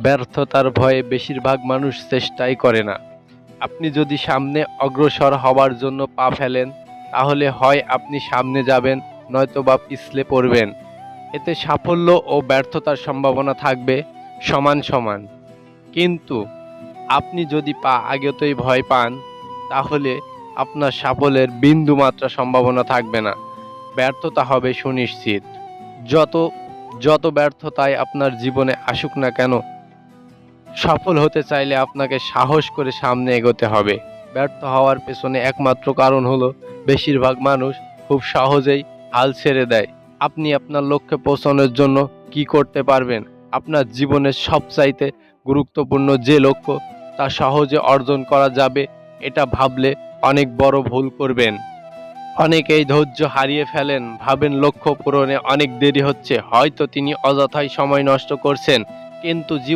ব্যর্থতার ভয়ে বেশিরভাগ মানুষ চেষ্টাই করে না। আপনি যদি সামনে অগ্রসর হবার জন্য পা ফেলেন, তাহলে হয় আপনি সামনে যাবেন, নয়তোবা পিছলে পড়বেন। এতে সাফল্য ও ব্যর্থতার সম্ভাবনা থাকবে সমান সমান। কিন্তু আপনি যদি পা আগেতেই ভয় পান, তাহলে আপনার সাফল্যের বিন্দুমাত্র সম্ভাবনা থাকবে না। ব্যর্থতা হবে সুনিশ্চিত। যত যত ব্যর্থতাই আপনার জীবনে আসুক না কেন, সফল হতে চাইলে আপনাকে সাহস করে সামনে এগোতে হবে। ব্যর্থ হওয়ার পেছনে একমাত্র কারণ হলো বেশিরভাগ মানুষ খুব সহজেই হাল ছেড়ে দেয়। আপনি আপনার লক্ষ্যে পৌঁছানোর জন্য কি করতে পারবেন? আপনার জীবনের সবচাইতে গুরুত্বপূর্ণ যে লক্ষ্য তা সহজে অর্জন করা যাবে, এটা ভাবলে অনেক বড় ভুল করবেন। অনেকেই ধৈর্য হারিয়ে ফেলেন, ভাবেন লক্ষ্য পূরণে অনেক দেরি হচ্ছে, হয়তো তিনি অযথাই সময় নষ্ট করছেন। কিন্তু জীবন